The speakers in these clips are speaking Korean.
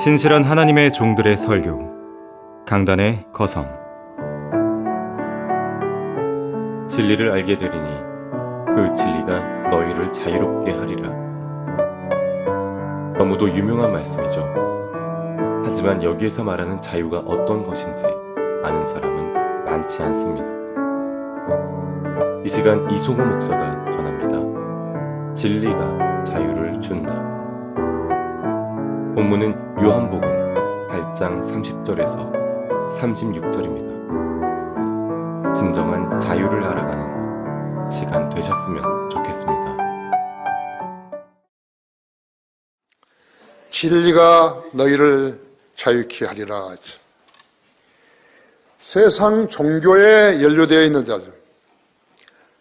신실한 하나님의 종들의 설교, 강단의 거성. 진리를 알게 되리니 그 진리가 너희를 자유롭게 하리라. 너무도 유명한 말씀이죠. 하지만 여기에서 말하는 자유가 어떤 것인지 아는 사람은 많지 않습니다. 이 시간 이소구 목사가 전합니다. 진리가 자유를 준다. 본문은 요한복음 8장 30절에서 36절입니다. 진정한 자유를 알아가는 시간 되셨으면 좋겠습니다. 진리가 너희를 자유케 하리라. 세상 종교에 연루되어 있는 자들,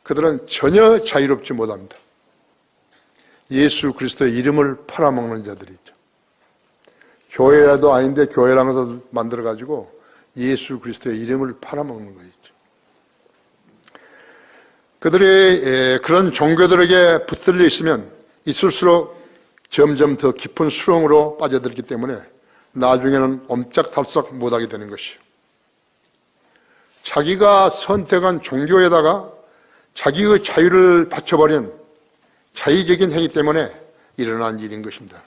그들은 전혀 자유롭지 못합니다. 예수 그리스도의 이름을 팔아먹는 자들이죠. 교회라도 아닌데 교회라는 것을 만들어가지고 예수 그리스도의 이름을 팔아먹는 거죠. 그들이 그런 종교들에게 붙들려 있으면 있을수록 점점 더 깊은 수렁으로 빠져들기 때문에 나중에는 옴짝달싹 못하게 되는 것이요. 자기가 선택한 종교에다가 자기의 자유를 바쳐버린 자의적인 행위 때문에 일어난 일인 것입니다.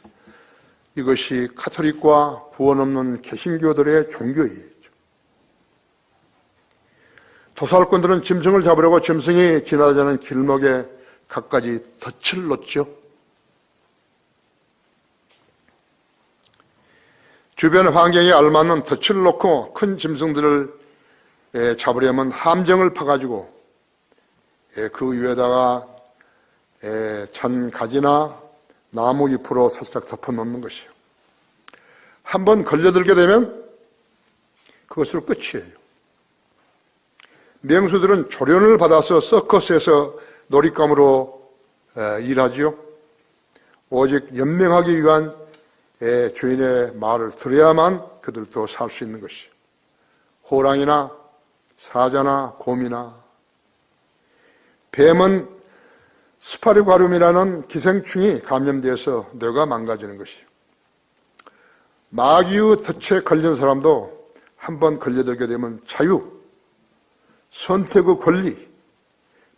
이것이 카톨릭과 구원 없는 개신교들의 종교이죠. 도살꾼들은 짐승을 잡으려고 짐승이 지나가는 길목에 갖가지 덫을 놓죠. 주변 환경에 알맞는 덫을 놓고 큰 짐승들을 잡으려면 함정을 파가지고 그 위에다가 잔 가지나 나무 잎으로 살짝 덮어놓는 것이에요. 한번 걸려들게 되면 그것으로 끝이에요. 맹수들은 조련을 받아서 서커스에서 놀잇감으로 일하지요. 오직 연명하기 위한 주인의 말을 들어야만 그들도 살 수 있는 것이에요. 호랑이나 사자나 곰이나 뱀은 스파르과름이라는 기생충이 감염되어서 뇌가 망가지는 것이에요. 마귀의 덫에 걸린 사람도 한번 걸려들게 되면 자유, 선택의 권리,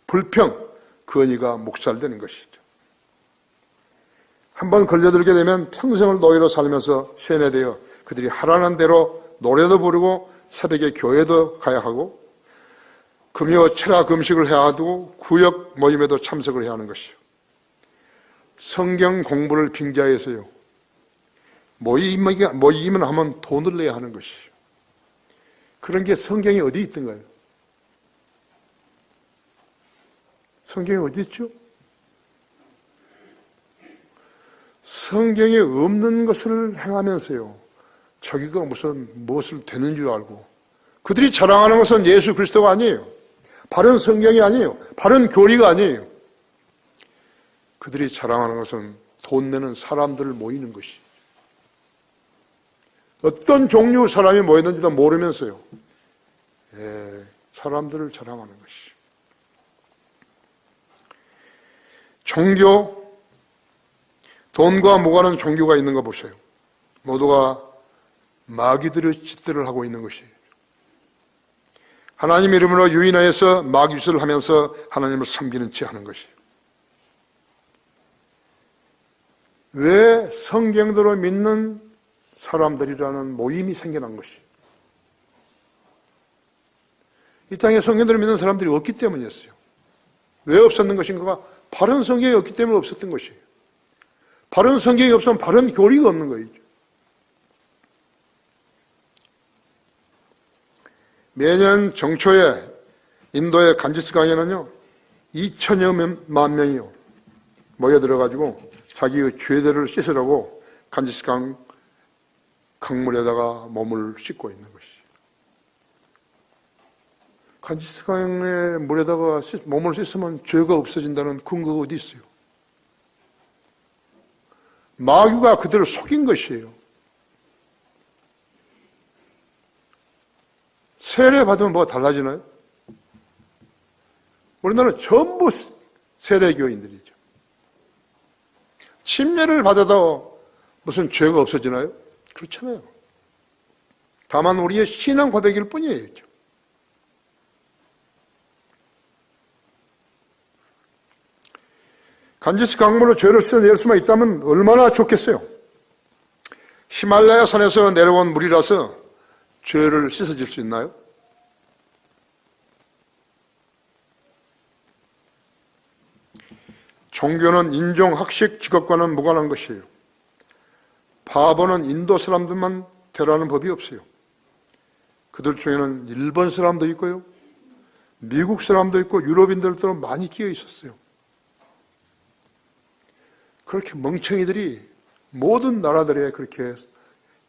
불평, 권위가 목살되는 것이죠. 한번 걸려들게 되면 평생을 노예로 살면서 세뇌되어 그들이 하라는 대로 노래도 부르고 새벽에 교회도 가야 하고 금요 철학 금식을 해야 하고 구역 모임에도 참석을 해야 하는 것이요. 성경 공부를 빙자해서요. 모임을 하면 돈을 내야 하는 것이요. 그런 게 성경에 어디 있던가요? 성경에 어디 있죠? 성경에 없는 것을 행하면서요. 자기가 무엇을 되는 줄 알고 그들이 자랑하는 것은 예수 그리스도가 아니에요. 바른 성경이 아니에요. 바른 교리가 아니에요. 그들이 자랑하는 것은 돈 내는 사람들을 모이는 것이. 어떤 종류 사람이 모였는지도 모르면서요. 사람들을 자랑하는 것이. 종교, 돈과 무관한 종교가 있는 거 보세요. 모두가 마귀들의 짓들을 하고 있는 것이에요. 하나님 이름으로 유인하여서 마귀짓을 하면서 하나님을 섬기는 채 하는 것이에요. 왜 성경대로 믿는 사람들이라는 모임이 생겨난 것이에요. 이 땅에 성경대로 믿는 사람들이 없기 때문이었어요. 왜 없었는 것인가가 바른 성경이 없기 때문에 없었던 것이에요. 바른 성경이 없으면 바른 교리가 없는 거죠. 매년 정초에 인도의 간지스 강에는요 2천여만 명이요 모여들어가지고 자기의 죄들을 씻으라고 간지스 강물에다가 몸을 씻고 있는 것이죠. 간지스 강의 물에다가 몸을 씻으면 죄가 없어진다는 근거가 어디 있어요? 마귀가 그들을 속인 것이에요. 세례 받으면 뭐가 달라지나요? 우리나라는 전부 세례교인들이죠. 침례를 받아도 무슨 죄가 없어지나요? 그렇잖아요. 다만 우리의 신앙 고백일 뿐이에요. 간지스 강물로 죄를 씻어낼 수만 있다면 얼마나 좋겠어요. 히말라야 산에서 내려온 물이라서 죄를 씻어질 수 있나요? 종교는 인종, 학식, 직업과는 무관한 것이에요. 바보는 인도 사람들만 되라는 법이 없어요. 그들 중에는 일본 사람도 있고요, 미국 사람도 있고 유럽인들도 많이 끼어 있었어요. 그렇게 멍청이들이 모든 나라들에 그렇게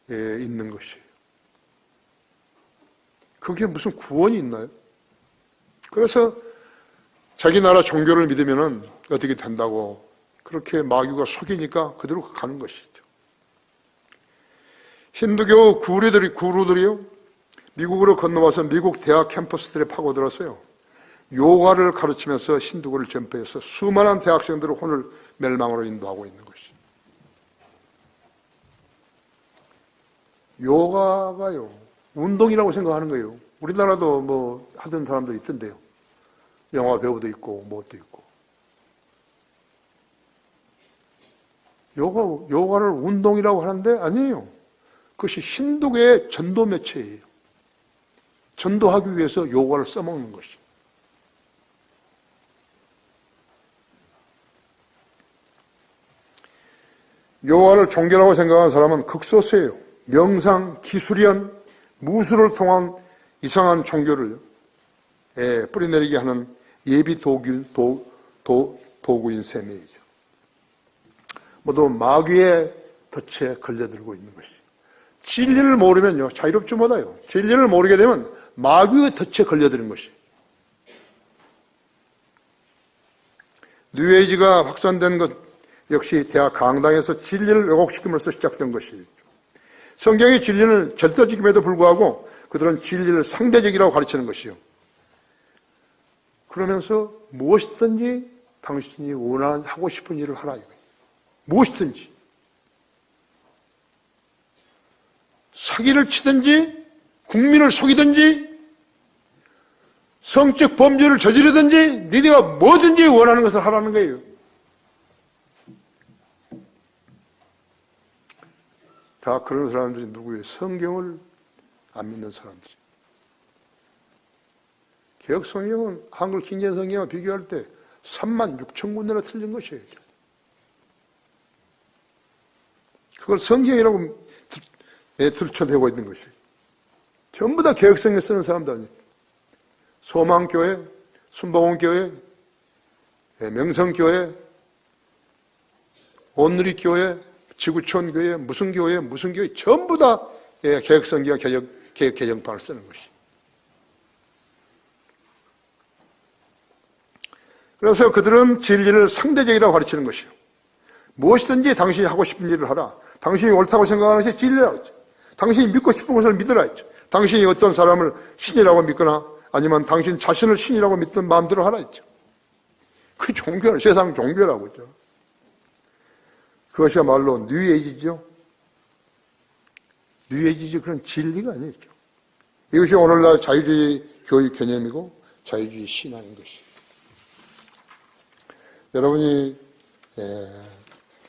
있는 것이에요. 그게 무슨 구원이 있나요? 그래서 자기 나라 종교를 믿으면은 어떻게 된다고 그렇게 마귀가 속이니까 그대로 가는 것이죠. 힌두교 구루들이요, 미국으로 건너와서 미국 대학 캠퍼스들에 파고들었어요. 요가를 가르치면서 힌두교를 전폐해서 수많은 대학생들을 혼을 멸망으로 인도하고 있는 것이. 요가가요, 운동이라고 생각하는 거예요. 우리나라도 뭐 하던 사람들이 있던데요. 영화 배우도 있고 뭐도 있고. 요가를 운동이라고 하는데 아니에요. 그것이 힌두교의 전도 매체예요. 전도하기 위해서 요가를 써먹는 것이. 요가를 종교라고 생각하는 사람은 극소수예요. 명상, 기술연, 무술을 통한 이상한 종교를 뿌리내리게 하는 예비 도구인 셈이죠. 모두 마귀의 덫에 걸려들고 있는 것이죠. 진리를 모르면요, 자유롭지 못해요. 진리를 모르게 되면 마귀의 덫에 걸려드는 것이에요. 뉴에이지가 확산된 것 역시 대학 강당에서 진리를 왜곡시킴으로써 시작된 것이죠. 성경의 진리는 절대적임에도 불구하고 그들은 진리를 상대적이라고 가르치는 것이요. 그러면서 무엇이든지 당신이 하고 싶은 일을 하라 이거예요. 무엇이든지. 사기를 치든지, 국민을 속이든지, 성적 범죄를 저지르든지, 니네가 뭐든지 원하는 것을 하라는 거예요. 다 그런 사람들이 누구예요? 성경을 안 믿는 사람들이. 개혁성경은 한글 킹제성경과 비교할 때 36,000군데나 틀린 것이에요. 그걸 성경이라고 들춰대고 있는 것이에요. 전부 다 개혁성경 쓰는 사람도 아니에요. 소망교회, 순복음교회, 명성교회, 온누리교회, 지구촌교회, 무슨 교회 전부 다 개혁성경 개혁개정판을 쓰는 것이에요. 그래서 그들은 진리를 상대적이라고 가르치는 것이요. 무엇이든지 당신이 하고 싶은 일을 하라. 당신이 옳다고 생각하는 것이 진리라고 했죠. 당신이 믿고 싶은 것을 믿으라 했죠. 당신이 어떤 사람을 신이라고 믿거나 아니면 당신 자신을 신이라고 믿든 마음대로 하라 했죠. 그 종교는 세상 종교라고 했죠. 그것이야말로 뉴에이지죠. 뉴에이지 그런 진리가 아니죠. 이것이 오늘날 자유주의 교육 개념이고 자유주의 신앙인 것이에요. 여러분이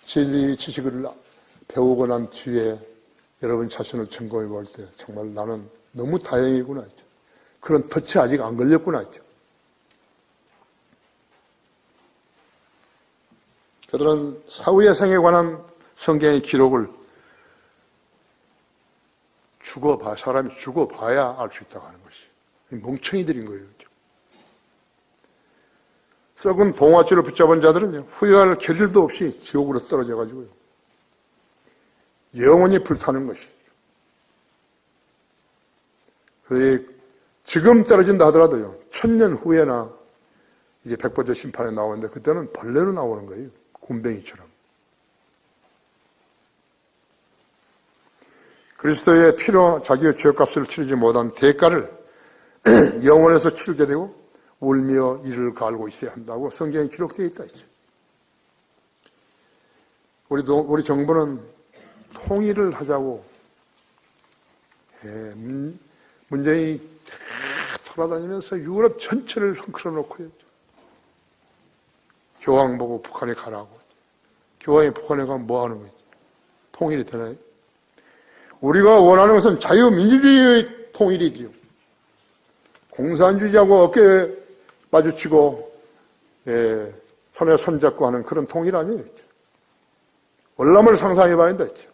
진리 지식을 배우고 난 뒤에 여러분 자신을 점검해 볼 때 정말 나는 너무 다행이구나 했죠. 그런 덫에 아직 안 걸렸구나 했죠. 그들은 사후의 생에 관한 성경의 기록을 사람이 죽어봐야 알 수 있다고 하는 것이 멍청이들인 거예요. 썩은 동화줄을 붙잡은 자들은 후회할 겨를도 없이 지옥으로 떨어져가지고요. 영원히 불타는 것이에요. 그들이 지금 떨어진다 하더라도요, 1000년 후에나 이제 백보자 심판에 나오는데 그때는 벌레로 나오는 거예요. 굼벵이처럼. 그리스도의 피로 자기의 죄값을 치르지 못한 대가를 영원에서 치르게 되고 울며 이를 갈고 있어야 한다고 성경에 기록되어 있다 했죠. 우리 정부는 통일을 하자고 문재인이 돌아다니면서 유럽 전체를 흔들어 놓고요. 교황 보고 북한에 가라고. 교황이 북한에 가면 뭐 하는 거지? 통일이 되나요? 우리가 원하는 것은 자유민주주의의 통일이지요. 공산주의하고 어깨 마주치고 손에 손잡고 하는 그런 통일 아니에요. 월남을 상상해봐야 된다 했죠.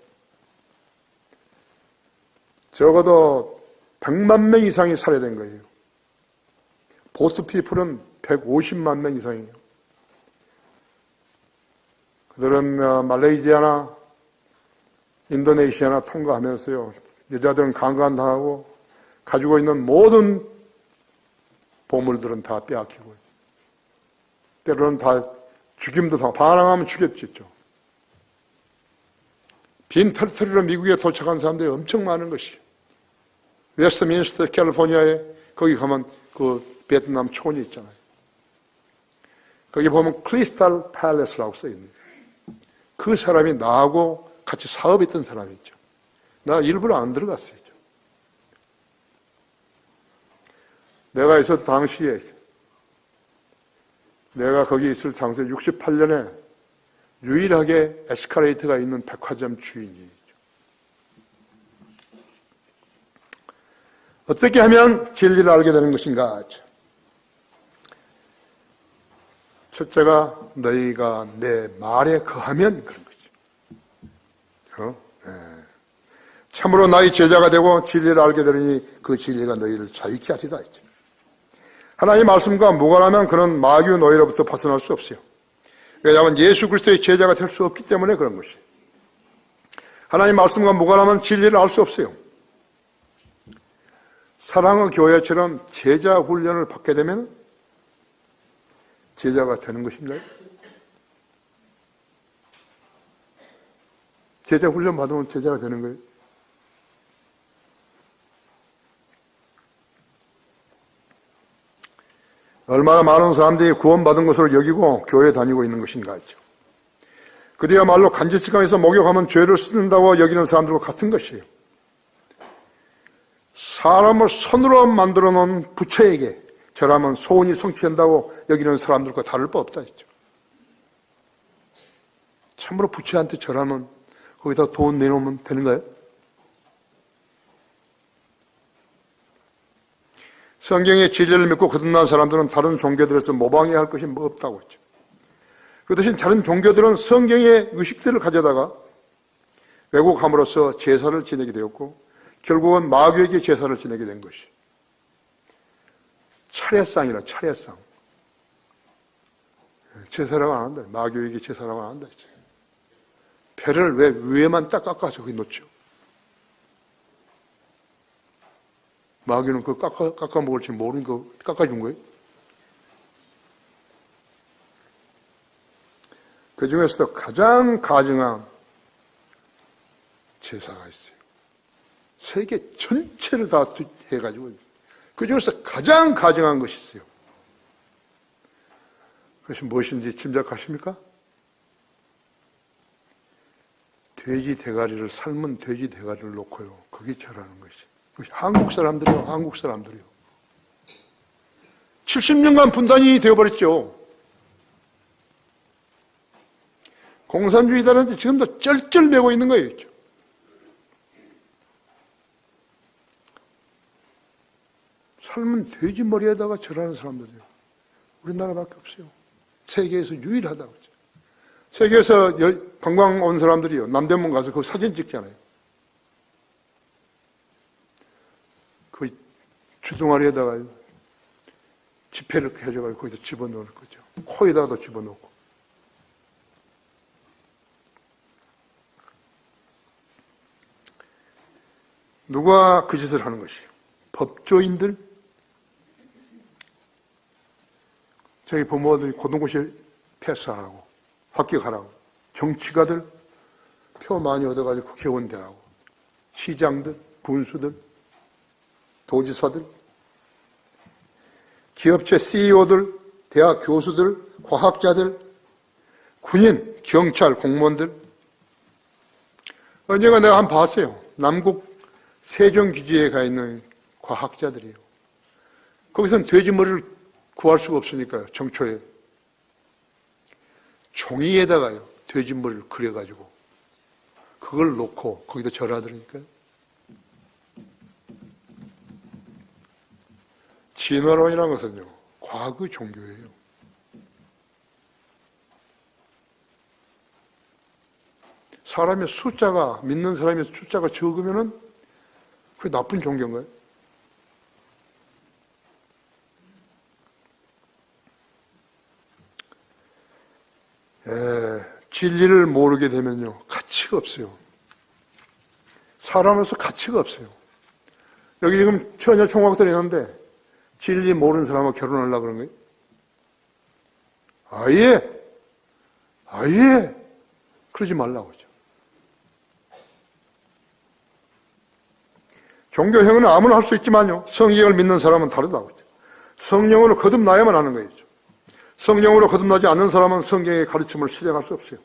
적어도 100만 명 이상이 살해된 거예요. 보트피플은 150만 명 이상이에요. 그들은 말레이시아나 인도네시아나 통과하면서요, 여자들은 강간당하고 가지고 있는 모든 보물들은 다 빼앗기고, 때로는 다 죽임도 당하고, 반항하면 죽였죠. 빈 털터리로 미국에 도착한 사람들이 엄청 많은 것이에요. 웨스트민스터 캘리포니아에 거기 가면 그 베트남 초원이 있잖아요. 거기 보면 크리스탈 팰리스라고 써있네요. 그 사람이 나하고 같이 사업했던 사람이죠. 나 일부러 안 들어갔어요. 내가 있었을 당시에, 내가 거기 있을 당시에 68년에 유일하게 에스컬레이터가 있는 백화점 주인이죠. 어떻게 하면 진리를 알게 되는 것인가? 첫째가 너희가 내 말에 거하면 그런 거죠. 참으로 나의 제자가 되고 진리를 알게 되리니 그 진리가 너희를 자유케 하리라 했죠. 하나님의 말씀과 무관하면 그런 마귀의 노예로부터 벗어날 수 없어요. 왜냐하면 예수 그리스도의 제자가 될 수 없기 때문에 그런 것이에요. 하나님의 말씀과 무관하면 진리를 알 수 없어요. 사랑의 교회처럼 제자 훈련을 받게 되면 제자가 되는 것인가요? 제자 훈련 받으면 제자가 되는 거예요? 얼마나 많은 사람들이 구원받은 것으로 여기고 교회에 다니고 있는 것인가 했죠. 그들이야말로 간지식강에서 목욕하면 죄를 씻는다고 여기는 사람들과 같은 것이에요. 사람을 손으로 만들어 놓은 부처에게 절하면 소원이 성취된다고 여기는 사람들과 다를 바 없다 했죠. 참으로 부처한테 절하면 거기다 돈 내놓으면 되는가요? 성경의 진리를 믿고 거듭난 사람들은 다른 종교들에서 모방해야 할 것이 뭐 없다고 했죠. 그 대신 다른 종교들은 성경의 의식들을 가져다가 왜곡함으로써 제사를 지내게 되었고 결국은 마귀에게 제사를 지내게 된 것이 차례상이라 차례상. 제사라고 안 한다. 마귀에게 제사라고 안 한다. 배를 왜 위에만 딱 깎아서 거기 놓죠? 마귀는 그거 깎아 먹을지 모르는 거 깎아준 거예요? 그 중에서도 가장 가증한 제사가 있어요. 세계 전체를 다 해가지고 그 중에서 가장 가증한 것이 있어요. 그것이 무엇인지 짐작하십니까? 돼지 대가리를 삶은 돼지 대가리를 놓고요. 거기 절하는 것이. 한국 사람들이요. 한국 사람들이요. 70년간 분단이 되어버렸죠. 공산주의자한테 지금도 쩔쩔매고 있는 거예요. 삶은 돼지 머리에다가 절하는 사람들이요. 우리나라밖에 없어요. 세계에서 유일하다고. 세계에서 관광 온 사람들이요. 남대문 가서 그 사진 찍잖아요. 그 주둥아리에다가 지폐를 해줘가지고 거기다 집어넣을 거죠. 코에다가도 집어넣고. 누가 그 짓을 하는 것이요? 법조인들? 저희 부모들이 고등고시 패스하라고, 합격하라고, 정치가들 표 많이 얻어가지고 국회의원 되라고, 시장들, 군수들, 도지사들, 기업체 CEO들, 대학 교수들, 과학자들, 군인, 경찰, 공무원들. 언젠가 내가 한번 봤어요. 남국 세종기지에 가 있는 과학자들이에요. 거기서는 돼지머리를 구할 수가 없으니까요. 정초에. 종이에다가요. 돼지머리를 그려가지고 그걸 놓고 거기다 절하더라니까요. 진화론이라는 것은요. 과거 종교예요. 사람의 숫자가, 믿는 사람의 숫자가 적으면은 그게 나쁜 종교인가요? 진리를 모르게 되면요. 가치가 없어요. 사람으로서 가치가 없어요. 여기 지금 처녀 총각들이 있는데 진리 모르는 사람하고 결혼하려고 그런 거예요? 아예 그러지 말라고 하죠. 종교행위는 아무나 할 수 있지만요. 성경을 믿는 사람은 다르다고 하죠. 성령으로 거듭나야만 하는 거죠. 성령으로 거듭나지 않는 사람은 성경의 가르침을 실행할 수 없어요.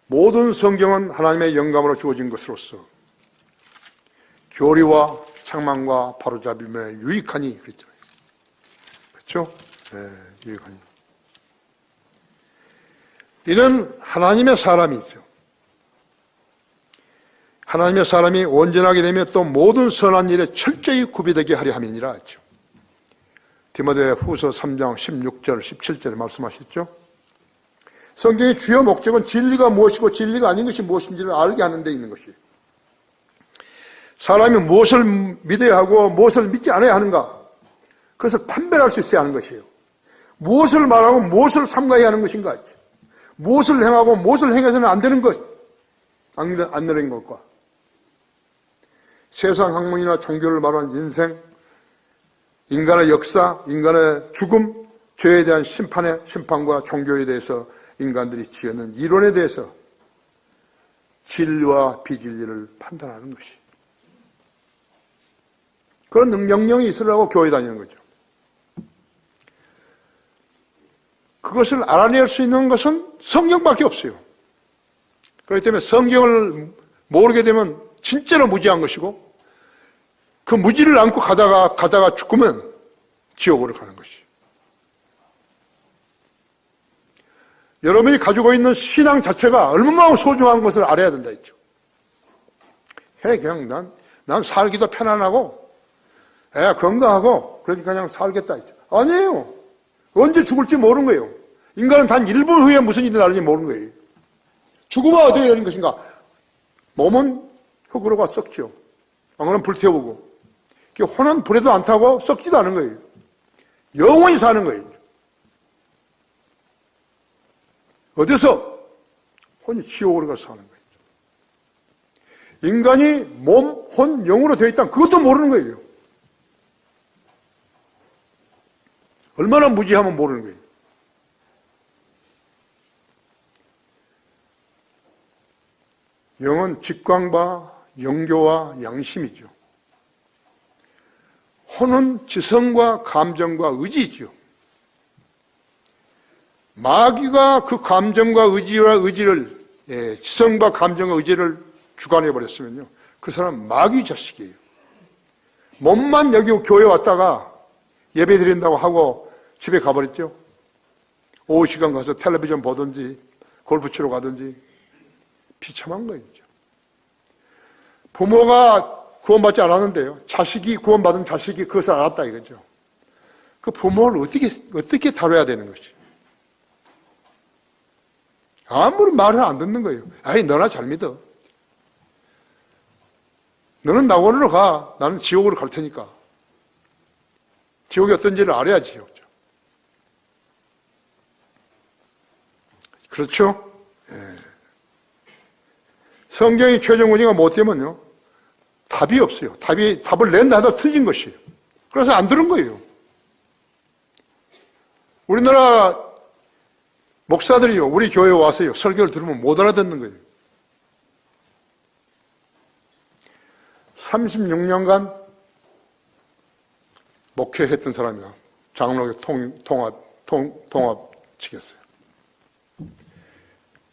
모든 성경은 하나님의 영감으로 주어진 것으로서 교리와 책망과 바로잡음에 유익하니 그랬잖아요. 그렇죠? 네, 유익하니. 이는 하나님의 사람이죠. 하나님의 사람이 온전하게 되면 또 모든 선한 일에 철저히 구비되게 하려 함이니라 하죠. 디모데 후서 3장 16절, 17절에 말씀하셨죠. 성경의 주요 목적은 진리가 무엇이고 진리가 아닌 것이 무엇인지를 알게 하는 데 있는 것이에요. 사람이 무엇을 믿어야 하고 무엇을 믿지 않아야 하는가, 그것을 판별할 수 있어야 하는 것이에요. 무엇을 말하고 무엇을 삼가해야 하는 것인가, 무엇을 행하고 무엇을 행해서는 안 되는 것, 안 되는 것과 세상 학문이나 종교를 말하는 인생, 인간의 역사, 인간의 죽음, 죄에 대한 심판과 종교에 대해서 인간들이 지어낸 이론에 대해서 진리와 비진리를 판단하는 것이. 그런 능력이 있으려고 교회 다니는 거죠. 그것을 알아낼 수 있는 것은 성경밖에 없어요. 그렇기 때문에 성경을 모르게 되면 진짜로 무지한 것이고, 그 무지를 안고 가다가 죽으면 지옥으로 가는 것이. 여러분이 가지고 있는 신앙 자체가 얼마나 소중한 것을 알아야 된다 했죠. 그냥 난 살기도 편안하고, 건강하고, 그러니까 그냥 살겠다 했죠. 아니에요. 언제 죽을지 모르는 거예요. 인간은 단 1분 후에 무슨 일이 나는지 모르는 거예요. 죽으면 어떻게 되는 것인가? 몸은 흙으로가 썩죠. 안 불태우고. 혼은 불에도 안 타고 썩지도 않은 거예요. 영원히 사는 거예요. 어디서? 혼이 지옥으로 가서 사는 거예요. 인간이 몸, 혼, 영으로 되어 있다는 그것도 모르는 거예요. 얼마나 무지하면 모르는 거예요. 영은 직광과 영교와 양심이죠. 혼은 지성과 감정과 의지죠. 마귀가 그 감정과 의지를, 지성과 감정과 의지를 주관해 버렸으면요, 그 사람은 마귀 자식이에요. 몸만 여기 교회 왔다가 예배 드린다고 하고 집에 가버렸죠. 오후 시간 가서 텔레비전 보든지 골프 치러 가든지 비참한 거예요. 부모가 구원받지 않았는데요, 자식이 구원받은 자식이 그것을 알았다 이거죠. 그 부모를 어떻게 다뤄야 되는 것이. 아무리 말을 안 듣는 거예요. 아이, 너나 잘 믿어. 너는 낙원으로 가. 나는 지옥으로 갈 테니까. 지옥이 어떤지를 알아야지. 그렇죠? 예. 성경이 최종 문제가 뭐 때문에요? 답이 없어요. 답을 낸다 하다 틀린 것이에요. 그래서 안 들은 거예요. 우리나라 목사들이요, 우리 교회에 와서요, 설교를 들으면 못 알아듣는 거예요. 36년간 목회했던 사람이야. 장로교 통합 측이었어요.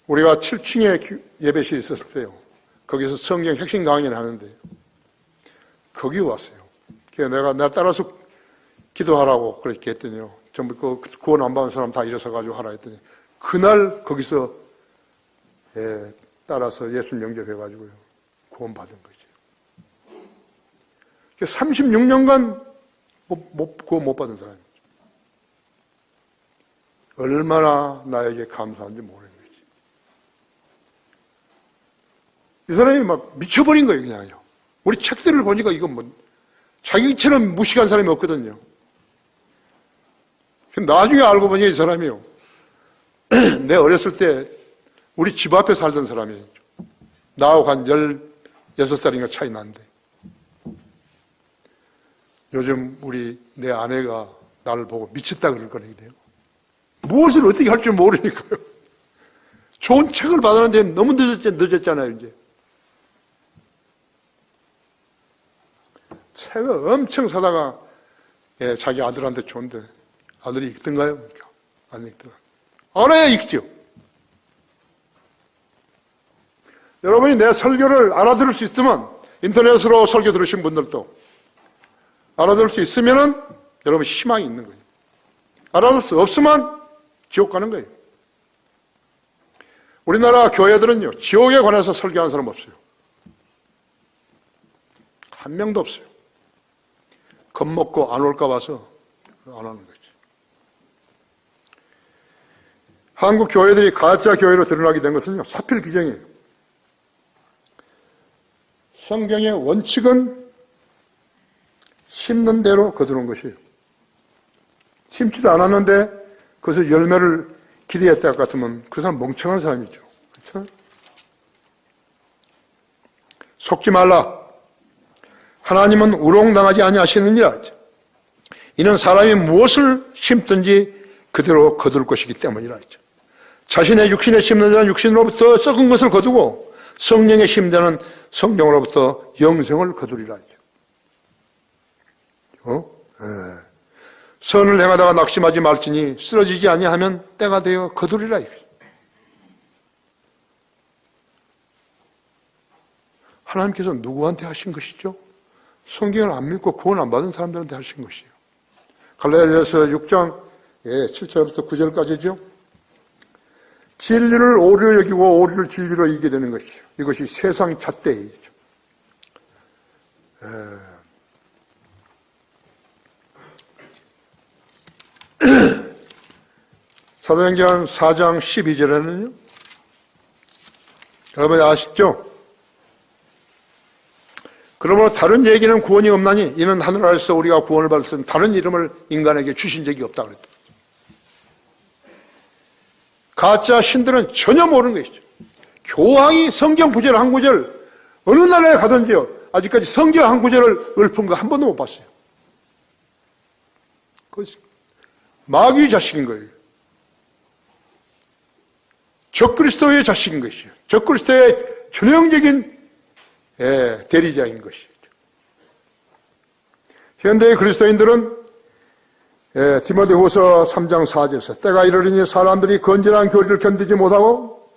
우리가 7층에 예배실이 있었을 때요, 거기서 성경 핵심 강의를 하는데 거기 왔어요. 그래서 내가 따라서 기도하라고 그렇게 했더니요. 전부 그 구원 안 받은 사람 다 일어서가지고 하라 했더니 그날 거기서 따라서 예수님 영접해가지고요. 구원 받은 거죠. 36년간 구원 못 받은 사람이죠. 얼마나 나에게 감사한지 모르는 거지. 이 사람이 막 미쳐버린 거예요, 그냥요. 우리 책들을 보니까 이건 뭐, 자기처럼 무식한 사람이 없거든요. 나중에 알고 보니 이 사람이요. 내 어렸을 때 우리 집 앞에 살던 사람이에요. 나하고 한 16살인가 차이 난데. 요즘 내 아내가 나를 보고 미쳤다 그럴 거네요. 무엇을 어떻게 할 줄 모르니까요. 좋은 책을 받았는데 너무 늦었잖아요, 이제. 책을 엄청 사다가 자기 아들한테 줬는데 아들이 읽던가요? 안 읽더라. 알아야 읽죠. 여러분이 내 설교를 알아들을 수 있으면 인터넷으로 설교 들으신 분들도 알아들을 수 있으면은 여러분 희망이 있는 거예요. 알아들 수 없으면 지옥 가는 거예요. 우리나라 교회들은요, 지옥에 관해서 설교하는 사람 없어요. 한 명도 없어요. 겁먹고 안 올까 봐서 안 하는 거죠. 한국 교회들이 가짜 교회로 드러나게 된 것은요, 사필 규정이에요. 성경의 원칙은 심는 대로 거두는 것이에요. 심지도 않았는데 그것을 열매를 기대했다 같으면 그 사람 멍청한 사람이죠. 그렇죠? 속지 말라. 하나님은 우롱당하지 아니하시느니라. 이는 사람이 무엇을 심든지 그대로 거둘 것이기 때문이라. 자신의 육신에 심는 자는 육신으로부터 썩은 것을 거두고 성령에 심는 자는 성령으로부터 영생을 거두리라. 선을 행하다가 낙심하지 말지니 쓰러지지 아니하면 때가 되어 거두리라. 하나님께서 누구한테 하신 것이죠? 성경을 안 믿고 구원 안 받은 사람들한테 하신 것이에요. 갈라디아서 6장 7절부터 9절까지죠. 진리를 오류로 여기고 오류를 진리로 이기게 되는 것이죠. 이것이 세상 잣대이죠. 사도행전 4장 12절에는요. 여러분 아시죠? 그러므로 다른 얘기는 구원이 없나니 이는 하늘 아래서 우리가 구원을 받을 수 있는 다른 이름을 인간에게 주신 적이 없다 그랬다. 가짜 신들은 전혀 모르는 것이죠. 교황이 성경 구절 한 구절 어느 나라에 가든지요. 아직까지 성경 한 구절을 읊은 거 한 번도 못 봤어요. 그것이 마귀의 자식인 거예요. 적그리스도의 자식인 것이요. 적그리스도의 전형적인 대리자인 것이죠. 현대의 그리스도인들은 디모데후서 3장 4절에서 때가 이르리니 사람들이 건전한 교리를 견디지 못하고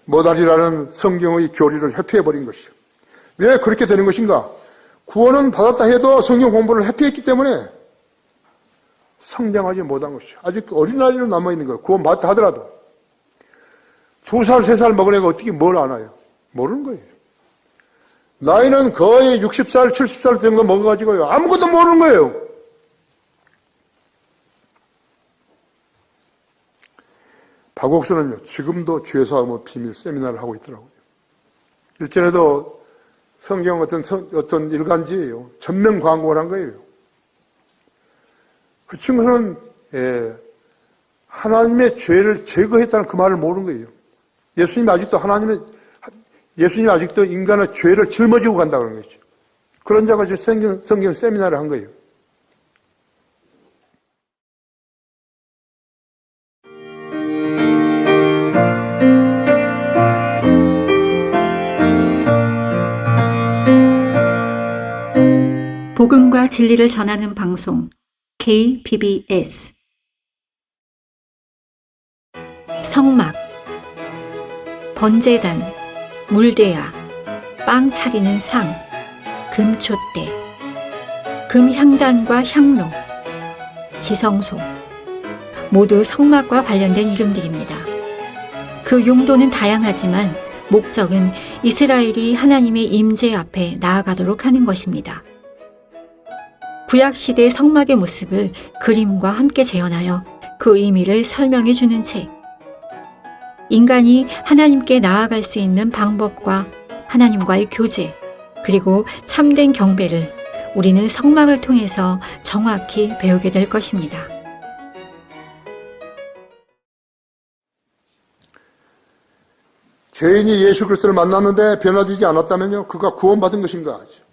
못하리라는 성경의 교리를 회피해버린 것이죠. 왜 그렇게 되는 것인가? 구원은 받았다 해도 성경 공부를 회피했기 때문에 성장하지 못한 것이죠. 아직 어린아이로 남아있는 거예요. 구원 받았다 하더라도 2살, 3살 먹은 애가 어떻게 뭘 아나요? 모르는 거예요. 나이는 거의 60살, 70살 정도 먹어가지고요. 아무것도 모르는 거예요. 박옥수는요, 지금도 죄사함의 비밀 세미나를 하고 있더라고요. 일전에도 성경 어떤 일간지예요. 전면 광고를 한 거예요. 그 친구는, 하나님의 죄를 제거했다는 그 말을 모르는 거예요. 예수님이 아직도 인간의 죄를 짊어지고 간다 그런 거죠. 그런 자가 이제 성경 세미나를 한 거예요. 복음과 진리를 전하는 방송 KBBS 성막, 번제단, 물대야, 빵 차리는 상, 금촛대, 금향단과 향로, 지성소, 모두 성막과 관련된 이름들입니다. 그 용도는 다양하지만 목적은 이스라엘이 하나님의 임재 앞에 나아가도록 하는 것입니다. 구약시대 성막의 모습을 그림과 함께 재현하여 그 의미를 설명해 주는 책. 인간이 하나님께 나아갈 수 있는 방법과 하나님과의 교제, 그리고 참된 경배를 우리는 성막을 통해서 정확히 배우게 될 것입니다. 죄인이 예수 그리스도를 만났는데 변화되지 않았다면요, 그가 구원받은 것인가 하죠.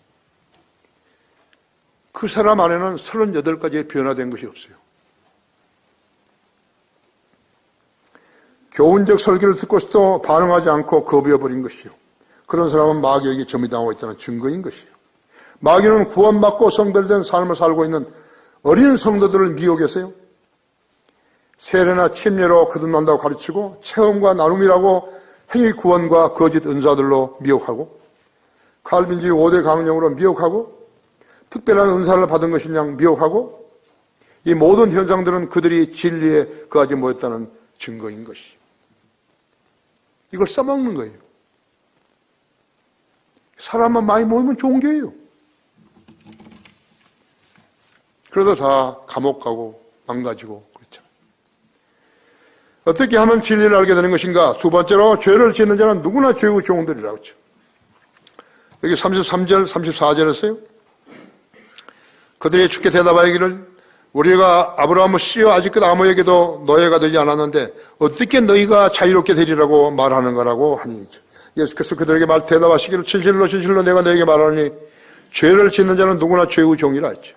그 사람 안에는 38가지의 변화된 것이 없어요. 교훈적 설교를 듣고서도 반응하지 않고 거부해버린 것이요, 그런 사람은 마귀에게 점유당하고 있다는 증거인 것이요. 마귀는 구원받고 성별된 삶을 살고 있는 어린 성도들을 미혹해서요, 세례나 침례로 거듭난다고 가르치고 체험과 나눔이라고 행위 구원과 거짓 은사들로 미혹하고, 칼빈주의 5대 강령으로 미혹하고, 특별한 은사를 받은 것이냐 미혹하고, 이 모든 현상들은 그들이 진리에 거하지 못했다는 증거인 것이요. 이걸 써먹는 거예요. 사람만 많이 모이면 좋은 게예요. 그러다 다 감옥 가고 망가지고 그렇죠. 어떻게 하면 진리를 알게 되는 것인가? 두 번째로, 죄를 짓는 자는 누구나 죄의 종들이라고 했죠. 여기 33절, 34절에서요. 그들이 주께 대답하기를, 우리가 아브라함을 씌어 아직껏 아무에게도 노예가 되지 않았는데 어떻게 너희가 자유롭게 되리라고 말하는 거라고 하니, 예수께서 그들에게 대답하시기를, 진실로 진실로 내가 너에게 말하니 죄를 짓는 자는 누구나 죄의 종이라 했죠.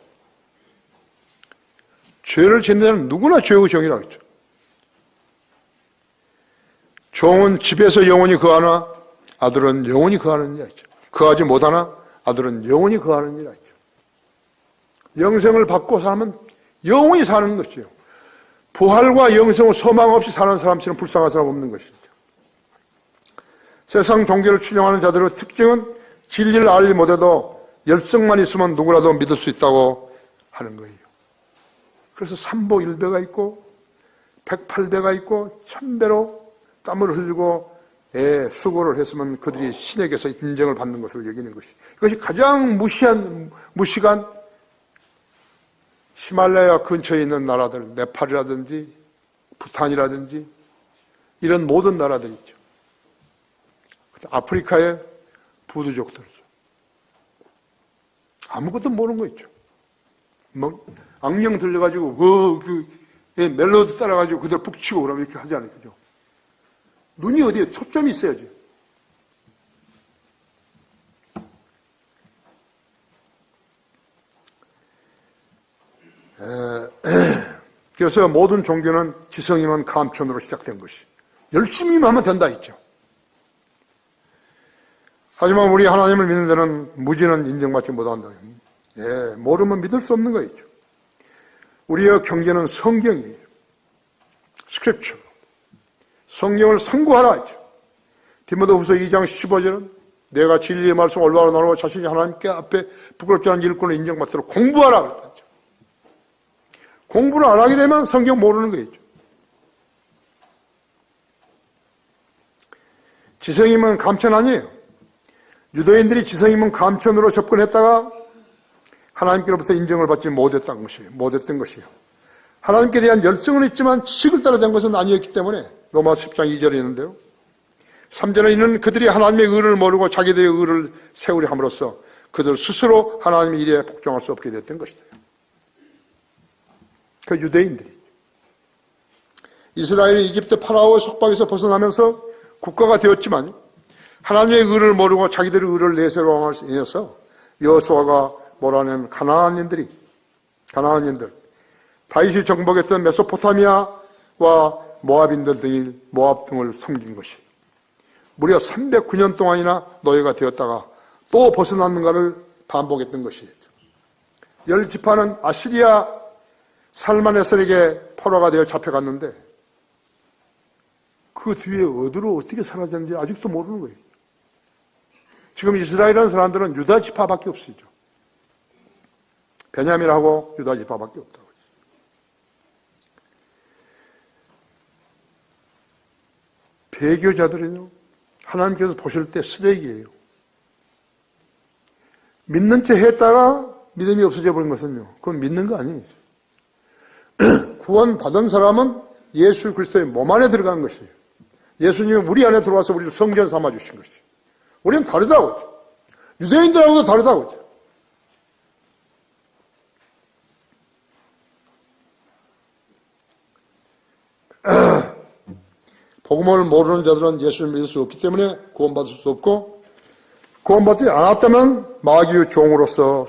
죄를 짓는 자는 누구나 죄의 종이라 했죠. 종은 집에서 영원히 거하나 아들은 영원히 거하느니라 했죠. 거하지 못하나 아들은 영원히 거하느니라 했죠. 영생을 받고 사면 영원히 사는 것이요, 부활과 영생을 소망 없이 사는 사람처럼 불쌍한 사람 없는 것이죠. 세상 종교를 추종하는 자들의 특징은 진리를 알지 못해도 열성만 있으면 누구라도 믿을 수 있다고 하는 거예요. 그래서 삼보 1배가 있고 108배가 있고 1000배로 땀을 흘리고 수고를 했으면 그들이 신에게서 인정을 받는 것으로 여기는 것이, 이것이 가장 무식한 히말라야 근처에 있는 나라들, 네팔이라든지 부탄이라든지 이런 모든 나라들 있죠. 아프리카의 부두족들이죠. 아무것도 모르는 거 있죠. 뭐 악령 들려가지고 멜로디 따라가지고 그들 북치고 그러면 이렇게 하지 않아요. 그죠? 눈이 어디에 초점이 있어야지. 그래서 모든 종교는 지성이면 감천으로 시작된 것이, 열심히 하면 된다 했죠. 하지만 우리 하나님을 믿는 데는 무지는 인정받지 못한다. 모르면 믿을 수 없는 거였죠. 우리의 경계는 성경이에요. 스크립처. 성경을 상고하라 했죠. 디모데후서 2장 15절은 내가 진리의 말씀 올바로 나누고 자신이 하나님께 앞에 부끄럽지 않은 일꾼을 인정받도록 공부하라 그랬죠. 공부를 안 하게 되면 성경 모르는 거였죠. 지성이면 감천 아니에요. 유대인들이 지성이면 감천으로 접근했다가 하나님께로부터 인정을 받지 못했던 것이에요. 하나님께 대한 열성은 있지만 지식을 따라된 것은 아니었기 때문에 로마서 10장 2절에 있는데요. 3절에 있는 그들이 하나님의 의를 모르고 자기들의 의를 세우려 함으로써 그들 스스로 하나님의 일에 복종할 수 없게 됐던 것이다. 그 유대인들이 이스라엘이 이집트 파라오의 속박에서 벗어나면서 국가가 되었지만 하나님의 의를 모르고 자기들의 의를 내세우려 인해서 여호수아가 몰아낸 가나안인들 다윗이 정복했던 메소포타미아와 모압인들 등이 모압 등을 섬긴 것이 무려 309년 동안이나 노예가 되었다가 또 벗어났는가를 반복했던 것이죠. 10지파는 아시리아 살만에ser에게 포로가 되어 잡혀갔는데 그 뒤에 어디로 어떻게 사라졌는지 아직도 모르는 거예요. 지금 이스라엘이라는 사람들은 유다 지파밖에 없어요. 베냐민하고 유다 지파밖에 없다고. 배교자들은요, 하나님께서 보실 때 쓰레기예요. 믿는 채 했다가 믿음이 없어져 버린 것은요, 그건 믿는 거 아니에요. 구원받은 사람은 예수 그리스도의 몸 안에 들어간 것이에요. 예수님이 우리 안에 들어와서 우리를 성전 삼아 주신 것이에요. 우리는 다르다고 하죠. 유대인들하고도 다르다고 하죠. 복음을 모르는 자들은 예수를 믿을 수 없기 때문에 구원받을 수 없고, 구원받지 않았다면 마귀의 종으로서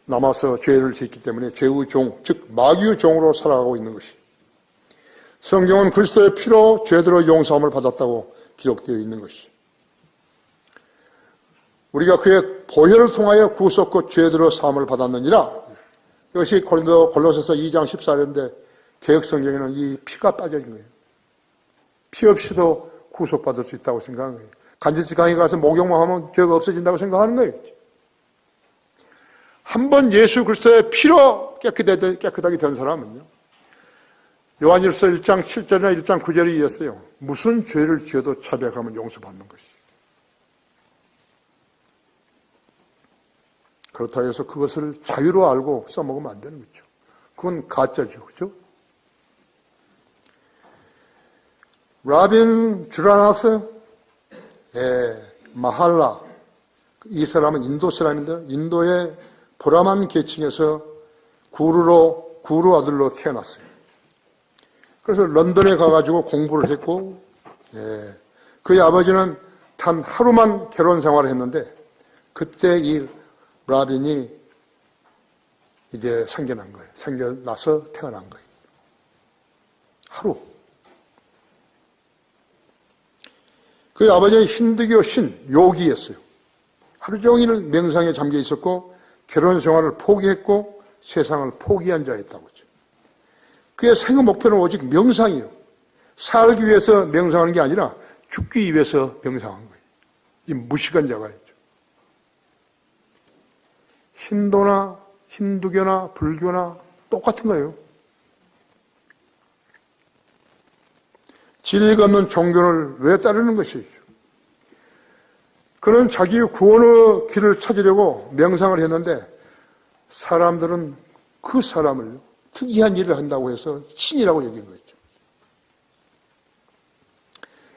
남아서 죄를 짓기 때문에 죄의 종, 즉 마귀의 종으로 살아가고 있는 것이. 성경은 그리스도의 피로 죄들의 용서함을 받았다고 기록되어 있는 것이. 우리가 그의 보혈을 통하여 구속과 죄들의 사함을 받았느니라. 이것이 골로새서 2장 14절인데 개역 성경에는 이 피가 빠져진 거예요. 피 없이도 구속받을 수 있다고 생각하는 거예요. 간지치 강에 가서 목욕만 하면 죄가 없어진다고 생각하는 거예요. 한 번 예수 그리스도의 피로 깨끗하게 된 사람은요, 요한일서 1장 7절이나 1장 9절에 이었어요. 무슨 죄를 지어도 자백하면 용서받는 것이. 그렇다고 해서 그것을 자유로 알고 써먹으면 안 되는 거죠. 그건 가짜죠. 그죠? 라빈 주라나스 마할라, 이 사람은 인도 사람인데 인도의 브라만 계층에서 구루 아들로 태어났어요. 그래서 런던에 가가지고 공부를 했고, 그의 아버지는 단 하루만 결혼 생활을 했는데 그때 이 라빈이 이제 생겨난 거예요. 생겨나서 태어난 거예요. 하루. 그의 아버지는 힌두교 요기였어요. 하루 종일 명상에 잠겨 있었고 결혼 생활을 포기했고 세상을 포기한 자였다고 하죠. 그의 생애 목표는 오직 명상이에요. 살기 위해서 명상하는 게 아니라 죽기 위해서 명상한 거예요. 이 무식한 자가였죠. 힌두교나 불교나 똑같은 거예요. 진리가 없는 종교를 왜 따르는 것이죠? 그는 자기의 구원의 길을 찾으려고 명상을 했는데 사람들은 그 사람을 특이한 일을 한다고 해서 신이라고 여긴 거죠.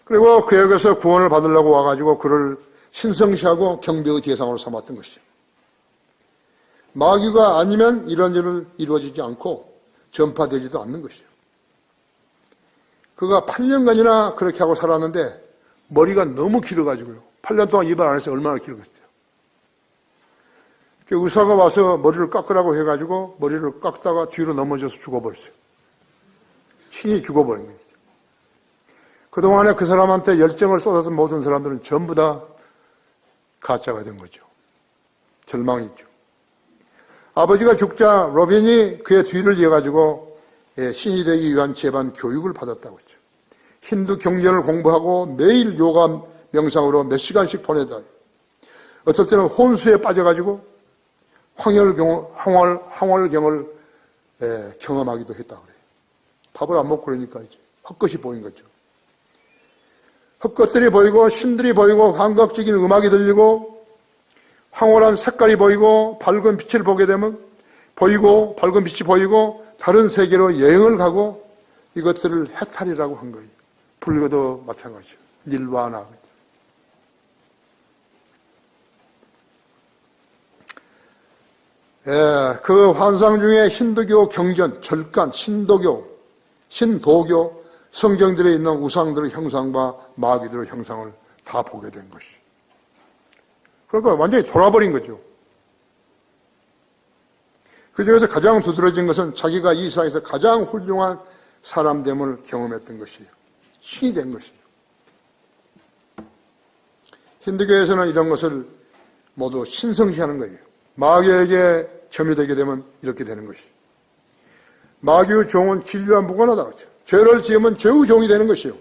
그리고 그에게서 구원을 받으려고 와가지고 그를 신성시하고 경배의 대상으로 삼았던 것이죠. 마귀가 아니면 이런 일을 이루어지지 않고 전파되지도 않는 것이죠. 그가 8년간이나 그렇게 하고 살았는데 머리가 너무 길어가지고요. 8년 동안 입을 안 해서 얼마나 길었어요. 의사가 와서 머리를 깎으라고 해가지고 머리를 깎다가 뒤로 넘어져서 죽어버렸어요. 신이 죽어버린 거죠. 그동안에 그 사람한테 열정을 쏟아서 모든 사람들은 전부 다 가짜가 된 거죠. 절망이죠. 아버지가 죽자 로빈이 그의 뒤를 이어가지고 신이 되기 위한 제반 교육을 받았다고 했죠. 힌두 경전을 공부하고 매일 요가 명상으로 몇 시간씩 보내다. 어떨 때는 혼수에 빠져가지고 황홀경을 경험하기도 했다 그래요. 밥을 안 먹고 그러니까 이제 헛것이 보인 거죠. 헛것들이 보이고 신들이 보이고 감각적인 음악이 들리고 황홀한 색깔이 보이고 밝은 빛을 보게 되면 보이고 밝은 빛이 보이고 다른 세계로 여행을 가고 이것들을 해탈이라고 한 거예요. 불교도 마찬가지죠. 닐바나. 그 환상 중에 힌두교 경전, 절간, 신도교, 성경들에 있는 우상들의 형상과 마귀들의 형상을 다 보게 된 것이. 그러니까 완전히 돌아버린 거죠. 그 중에서 가장 두드러진 것은 자기가 이 세상에서 가장 훌륭한 사람됨을 경험했던 것이에요. 신이 된 것이에요. 힌두교에서는 이런 것을 모두 신성시하는 거예요. 마귀에게 점이 되게 되면 이렇게 되는 것이에요. 마귀의 종은 진리와 무관하다. 죄를 지으면 죄의 종이 되는 것이에요.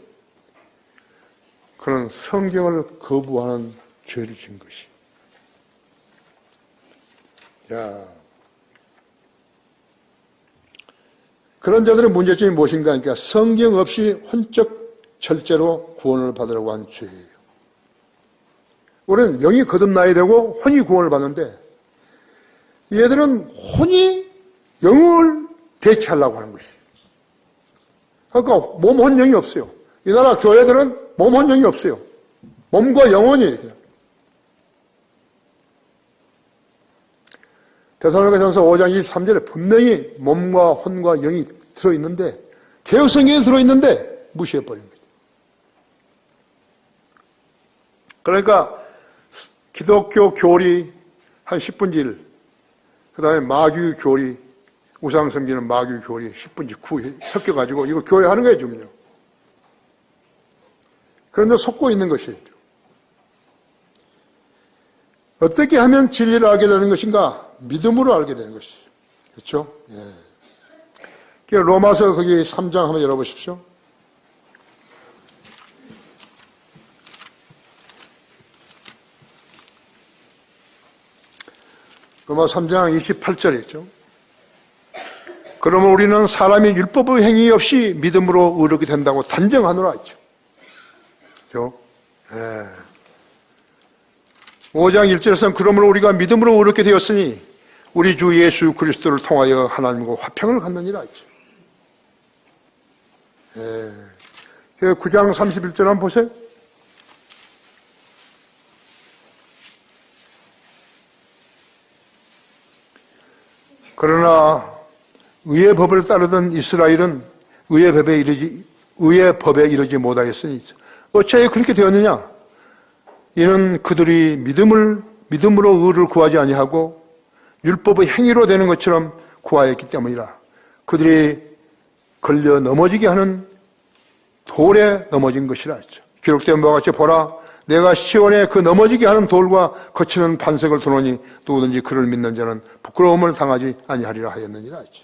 그는 성경을 거부하는 죄를 지은 것이에요. 자, 그런 자들의 문제점이 무엇인가 하니까 성경 없이 혼적 절제로 구원을 받으려고 한 죄예요. 우리는 영이 거듭나야 되고 혼이 구원을 받는데 얘들은 혼이 영을 대체하려고 하는 것이에요. 그러니까 몸, 혼, 영이 없어요. 이 나라 교회들은 몸, 혼, 영이 없어요. 몸과 영혼이에요. 그냥. 데살로니가전서 5장 23절에 분명히 몸과 혼과 영이 들어있는데 개혁성경에 들어있는데 무시해버린 거죠. 그러니까 기독교 교리 한 10분지 1, 그 다음에 마귀 교리, 우상 섬기는 마귀 교리 10분지 9 섞여가지고 이거 교회 하는 거예요, 지금요. 그런데 속고 있는 것이죠. 어떻게 하면 진리를 알게 되는 것인가? 믿음으로 알게 되는 것이죠. 그렇죠? 예. 로마서 거기 3장 한번 열어보십시오. 로마 3장 28절에 있죠. 그러면 우리는 사람이 율법의 행위 없이 믿음으로 의롭게 된다고 단정하노라 했죠. 그렇죠? 예. 5장 1절에서는 그러므로 우리가 믿음으로 의롭게 되었으니 우리 주 예수 그리스도를 통하여 하나님과 화평을 갖느니라 했죠. 예. 9장 31절 한번 보세요. 그러나 의의 법을 따르던 이스라엘은 의의 법에 이르지 못하였으니 어찌하여 그렇게 되었느냐? 이는 그들이 믿음으로 의를 구하지 아니하고 율법의 행위로 되는 것처럼 구하였기 때문이라. 그들이 걸려 넘어지게 하는 돌에 넘어진 것이라 했죠. 기록된 바와 같이 보라, 내가 시온에 그 넘어지게 하는 돌과 거치는 반석을 두노니 누구든지 그를 믿는 자는 부끄러움을 당하지 아니하리라 하였느니라 했죠.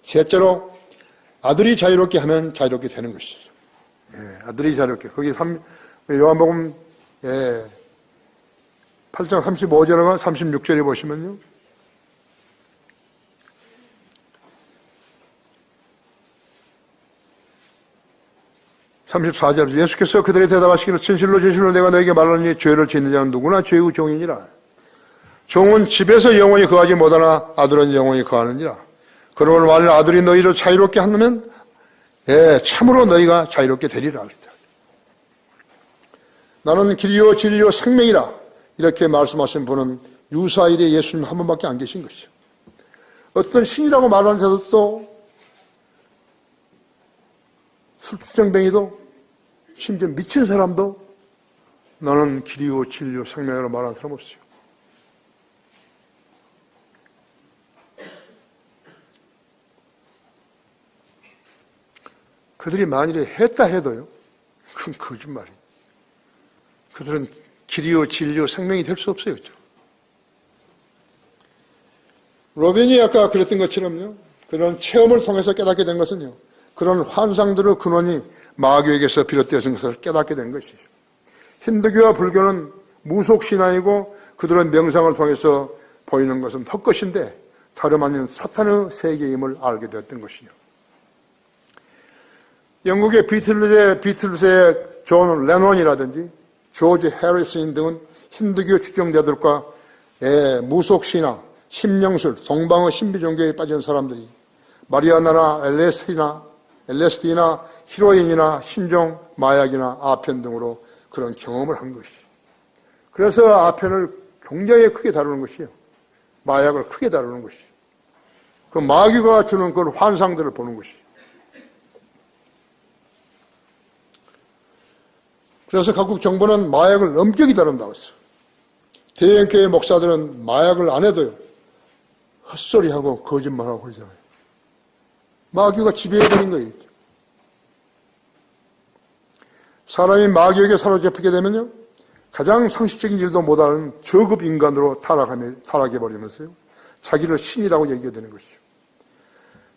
셋째로 아들이 자유롭게 하면 자유롭게 되는 것이죠. 예, 아들이 자유롭게. 거기 요한복음 8장 35절과 36절에 보시면요. (34절) 예수께서 그들이 대답하시기를 진실로 진실로 내가 너에게 말하노니 죄를 짓는 자는 누구나 죄의 종이니라. 종은 집에서 영원히 거하지 못하나 아들은 영원히 거하느니라. 그러므로 만일 아들이 너희를 자유롭게 하면 참으로 너희가 자유롭게 되리라. 나는 길이요 진리요 생명이라 이렇게 말씀하신 분은 유사일에 예수님 한 분밖에 안 계신 것이죠. 어떤 신이라고 말하는 자들도 술주정뱅이도 심지어 미친 사람도 나는 길이요 진리요 생명이라고 말하는 사람 없어요. 그들이 만일에 했다 해도요, 그건 거짓말이에요. 그들은 길이요 진리요 생명이 될 수 없어요. 그렇죠? 로벤이 아까 그랬던 것처럼요, 그런 체험을 통해서 깨닫게 된 것은요, 그런 환상들의 근원이 마귀에게서 비롯되어진 것을 깨닫게 된 것이죠. 힌두교와 불교는 무속신앙이고 그들의 명상을 통해서 보이는 것은 헛것인데 다름 아닌 사탄의 세계임을 알게 되었던 것이죠. 영국의 비틀즈의 존 레논이라든지 조지 해리슨 등은 힌두교 추종자들과 무속신앙, 심령술, 동방의 신비종교에 빠진 사람들이 마리아나나 LSD나 히로인이나 신종, 마약이나 아편 등으로 그런 경험을 한 것이죠. 그래서 아편을 굉장히 크게 다루는 것이요. 마약을 크게 다루는 것이죠. 그 마귀가 주는 그 환상들을 보는 것이죠. 그래서 각국 정부는 마약을 엄격히 다룬다고 했어요. 대형교회 목사들은 마약을 안 해도요, 헛소리하고 거짓말하고 그러잖아요. 마귀가 지배해버린 거예요. 사람이 마귀에게 사로잡히게 되면요, 가장 상식적인 일도 못하는 저급 인간으로 타락해버리면서요, 자기를 신이라고 얘기해야 되는 것이죠.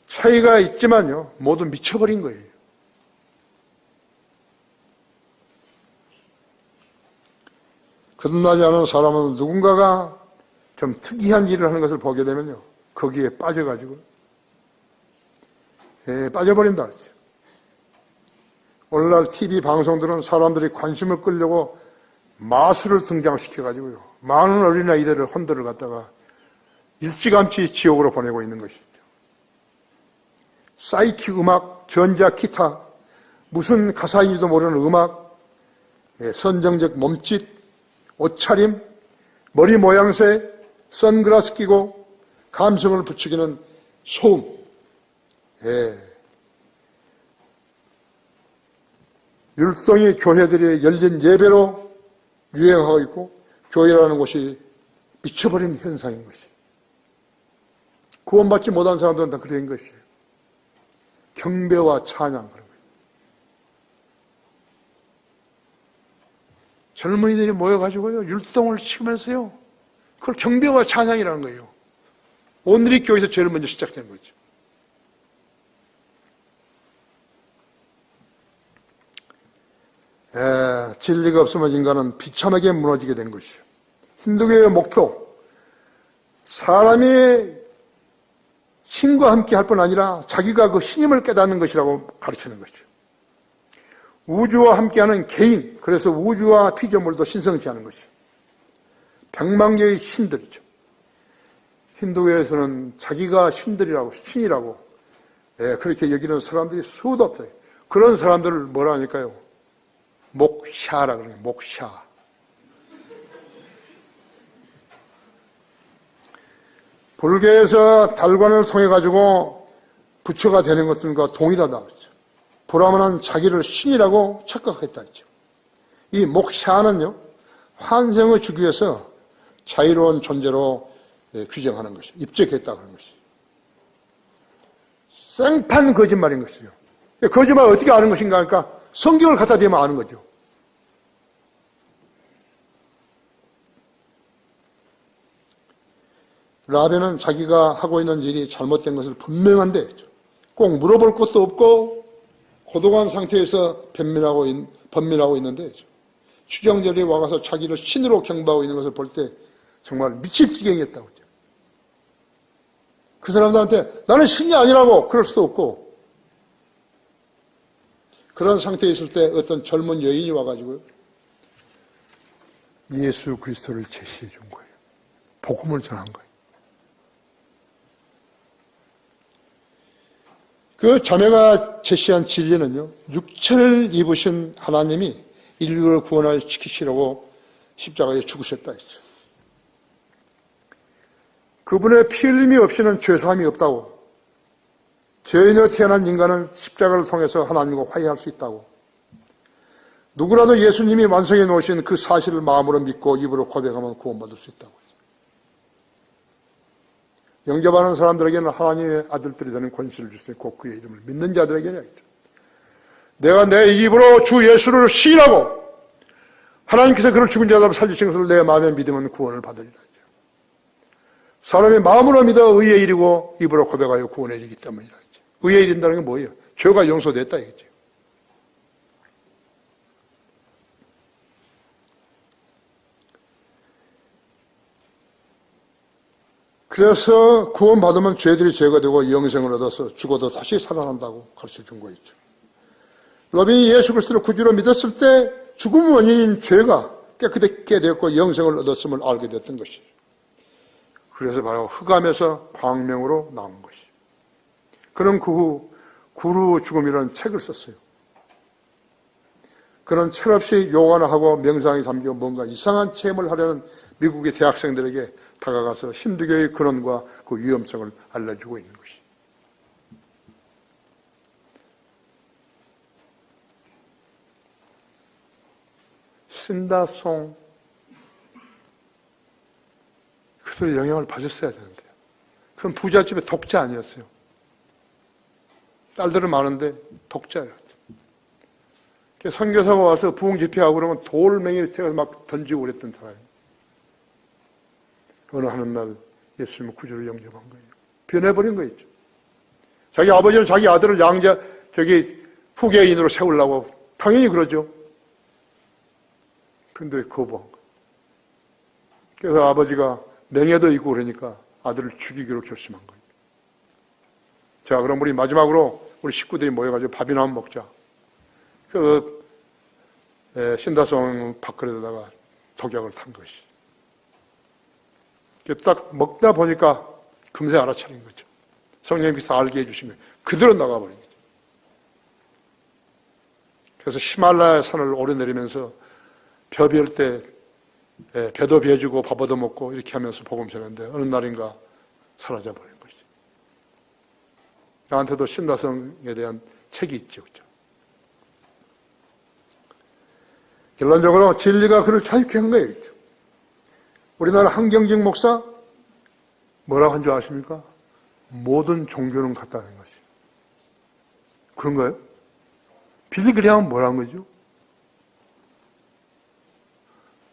차이가 있지만요, 모두 미쳐버린 거예요. 거듭나지 않은 사람은 누군가가 좀 특이한 일을 하는 것을 보게 되면요, 거기에 빠져가지고 빠져버린다. 오늘날 TV 방송들은 사람들이 관심을 끌려고 마술을 등장시켜가지고요, 많은 어린아이들을 혼들을 갖다가 일찌감치 지옥으로 보내고 있는 것이죠. 사이키 음악, 전자 기타, 무슨 가사인지도 모르는 음악, 선정적 몸짓, 옷차림, 머리 모양새, 선글라스 끼고 감성을 부추기는 소음, 율동이 교회들이 열린 예배로 유행하고 있고, 교회라는 곳이 미쳐버린 현상인 것이. 구원받지 못한 사람들은 다 그렇게 된 것이에요. 경배와 찬양 그런 거예요. 젊은이들이 모여가지고요, 율동을 치면서요, 그걸 경배와 찬양이라는 거예요. 오늘이 교회에서 제일 먼저 시작된 거죠. 진리가 없으면 인간은 비참하게 무너지게 된 것이요. 힌두교의 목표, 사람이 신과 함께 할 뿐 아니라 자기가 그 신임을 깨닫는 것이라고 가르치는 것이죠. 우주와 함께하는 개인, 그래서 우주와 피조물도 신성치 않은 것이죠. 백만 개의 신들이죠. 힌두교에서는 자기가 신들이라고, 신이라고 그렇게 여기는 사람들이 수도 없어요. 그런 사람들을 뭐라 하니까요, 목샤라 그래요. 목샤. 불교에서 달관을 통해 가지고 부처가 되는 것과 동일하다 그랬죠. 브라ಹ്먼은 자기를 신이라고 착각했다 했죠. 이 목샤는요, 환생을 주기 위해서 자유로운 존재로 규정하는 것이죠. 입적했다 그런 것이죠. 생판 거짓말인 것이죠. 거짓말 어떻게 아는 것인가 하니까 성경을 갖다 대면 아는 거죠. 라벤은 자기가 하고 있는 일이 잘못된 것을 분명한데 꼭 물어볼 것도 없고 고독한 상태에서 번민하고 있는데 추정절이 와가서 자기를 신으로 경배하고 있는 것을 볼 때 정말 미칠 지경이었다고 그러죠. 그 사람들한테 나는 신이 아니라고 그럴 수도 없고, 그런 상태에 있을 때 어떤 젊은 여인이 와가지고요, 예수 그리스도를 제시해 준 거예요. 복음을 전한 거예요. 그 자매가 제시한 진리는요, 육체를 입으신 하나님이 인류를 구원시키시려고 십자가에 죽으셨다 했죠. 그분의 피 흘림이 없이는 죄사함이 없다고, 죄인으로 태어난 인간은 십자가를 통해서 하나님과 화해할 수 있다고, 누구라도 예수님이 완성해 놓으신 그 사실을 마음으로 믿고 입으로 고백하면 구원받을 수 있다고 했어요. 영접하는 사람들에게는 하나님의 아들들이 되는 권세를 주시고 곧 그의 이름을 믿는 자들에게는 내가 내 입으로 주 예수를 시인하고 하나님께서 그를 죽은 자들을 살리신 것을 내 마음에 믿으면 구원을 받으리라. 사람이 마음으로 믿어 의의 일이고 입으로 고백하여 구원에 이르기 때문이라. 의의 일인다는 게 뭐예요? 죄가 용서됐다 이거죠. 그래서 구원받으면 죄들이 죄가 되고 영생을 얻어서 죽어도 다시 살아난다고 가르쳐준 거였죠. 로빈이 예수 그리스도를 구주로 믿었을 때 죽음 원인인 죄가 깨끗하게 되었고 영생을 얻었음을 알게 됐던 것이죠. 그래서 바로 흑암에서 광명으로 나온 것이죠. 그는 그 후 구루 죽음이라는 책을 썼어요. 그는 철없이 요가나 하고 명상이 담겨 뭔가 이상한 체험을 하려는 미국의 대학생들에게 다가가서 힌두교의 근원과 그 위험성을 알려주고 있는 것이. 신다송 그들의 영향을 받았어야 되는데요. 그건 부잣집의 독자 아니었어요. 딸들은 많은데 독자였어요. 선교사가 와서 부흥 집회하고 그러면 돌멩이를 태워서 막 던지고 그랬던 사람이에요. 어느 하는 날 예수님은 구주를 영접한 거예요. 변해버린 거였죠. 자기 아버지는 자기 아들을 후계인으로 세우려고 당연히 그러죠. 그런데 거부한 거예요. 그래서 아버지가 명예도 있고 그러니까 아들을 죽이기로 결심한 거예요. 자, 그럼 우리 마지막으로 우리 식구들이 모여가지고 밥이나 한번 먹자. 신다성 밥그릇에다가 독약을 탄 것이. 딱 먹다 보니까 금세 알아차린 거죠. 성령님께서 알게 해주신 거예요. 그대로 나가버린 거죠. 그래서 히말라야 산을 오르내리면서 벼 비올 때 배도 비워주고 밥 얻어 먹고 이렇게 하면서 복음 전했는데 어느 날인가 사라져버린 것이죠. 나한테도 신다성에 대한 책이 있죠. 그렇죠? 결론적으로 진리가 그를 자유케 한 거예요. 그렇죠? 우리나라 한경직 목사 뭐라고 한 줄 아십니까? 모든 종교는 같다는 것이. 그런가요? 빌리그리 하면 뭐라는 거죠?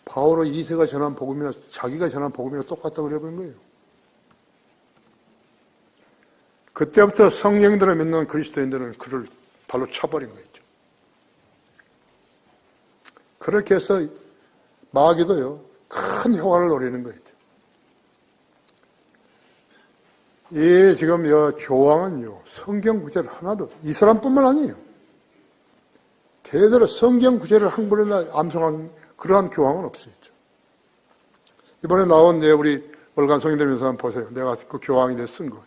바오로 2세가 전한 복음이나 자기가 전한 복음이나 똑같다고 그래버린 거예요. 그때부터 성령들을 믿는 그리스도인들은 그를 발로 차버린 거였죠. 그렇게 해서 마귀도요, 큰 효과를 노리는 거였죠. 이 지금 교황은요, 성경 구절을 하나도, 이 사람뿐만 아니에요. 대대로 성경 구절을 한 번이나 암송한 그러한 교황은 없었죠. 이번에 나온 우리 월간 성인들면서 한번 보세요. 내가 그 교황이 돼서 쓴 거죠.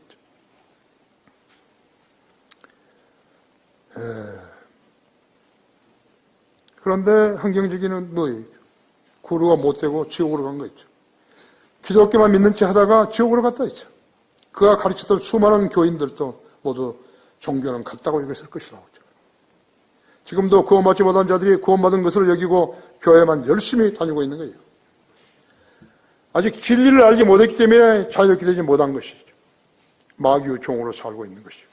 그런데 한경직이는 뭐예요? 구루가 못되고 지옥으로 간 거 있죠. 기독교만 믿는 체 하다가 지옥으로 갔다 있죠. 그가 가르쳤던 수많은 교인들도 모두 종교는 같다고 여겼을 것이라고 하죠. 지금도 구원받지 못한 자들이 구원받은 것으로 여기고 교회만 열심히 다니고 있는 거예요. 아직 진리를 알지 못했기 때문에 자유롭게 되지 못한 것이죠. 마귀의 종으로 살고 있는 것이죠.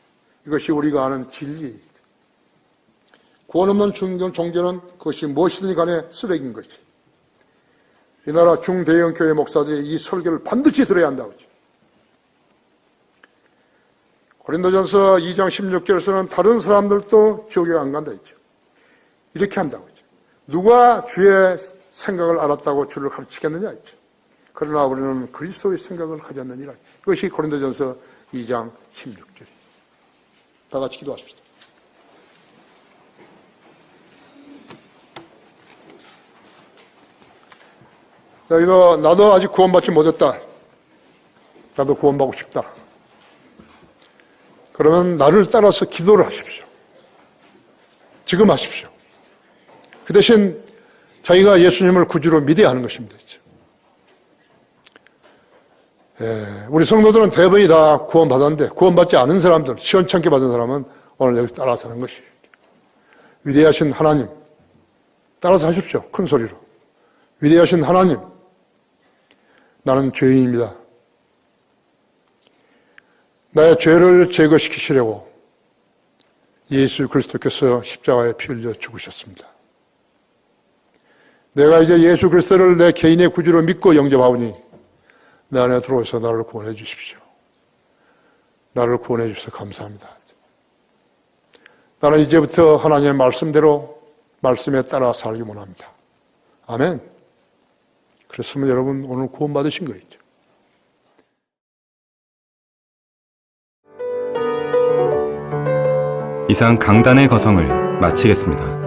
이것이 우리가 아는 진리. 구원 없는 종교는 그것이 무엇이든 간에 쓰레기인 것이. 이 나라 중대형 교회 목사들이 이 설교를 반드시 들어야 한다고 하죠. 고린도전서 2장 16절에서는 다른 사람들도 지옥에 안 간다 했죠. 이렇게 한다고 했죠. 누가 주의 생각을 알았다고 주를 가르치겠느냐 했죠. 그러나 우리는 그리스도의 생각을 가졌느니라. 이것이 고린도전서 2장 16절이에요. 다 같이 기도하십시다. 자, 이거 나도 아직 구원받지 못했다. 나도 구원받고 싶다. 그러면 나를 따라서 기도를 하십시오. 지금 하십시오. 그 대신 자기가 예수님을 구주로 믿어야 하는 것입니다. 우리 성도들은 대부분이 다 구원받았는데 구원받지 않은 사람들, 시원찮게 받은 사람은 오늘 여기서 따라서 하는 것이에요. 위대하신 하나님, 따라서 하십시오. 큰 소리로. 위대하신 하나님, 나는 죄인입니다. 나의 죄를 제거시키시려고 예수 그리스도께서 십자가에 피 흘려 죽으셨습니다. 내가 이제 예수 그리스도를 내 개인의 구주로 믿고 영접하오니 내 안에 들어오셔서 나를 구원해 주십시오. 나를 구원해 주셔서 감사합니다. 나는 이제부터 하나님의 말씀대로 말씀에 따라 살기 원합니다. 아멘. 그랬으면 여러분 오늘 구원받으신 거죠. 이상 강단의 거성을 마치겠습니다.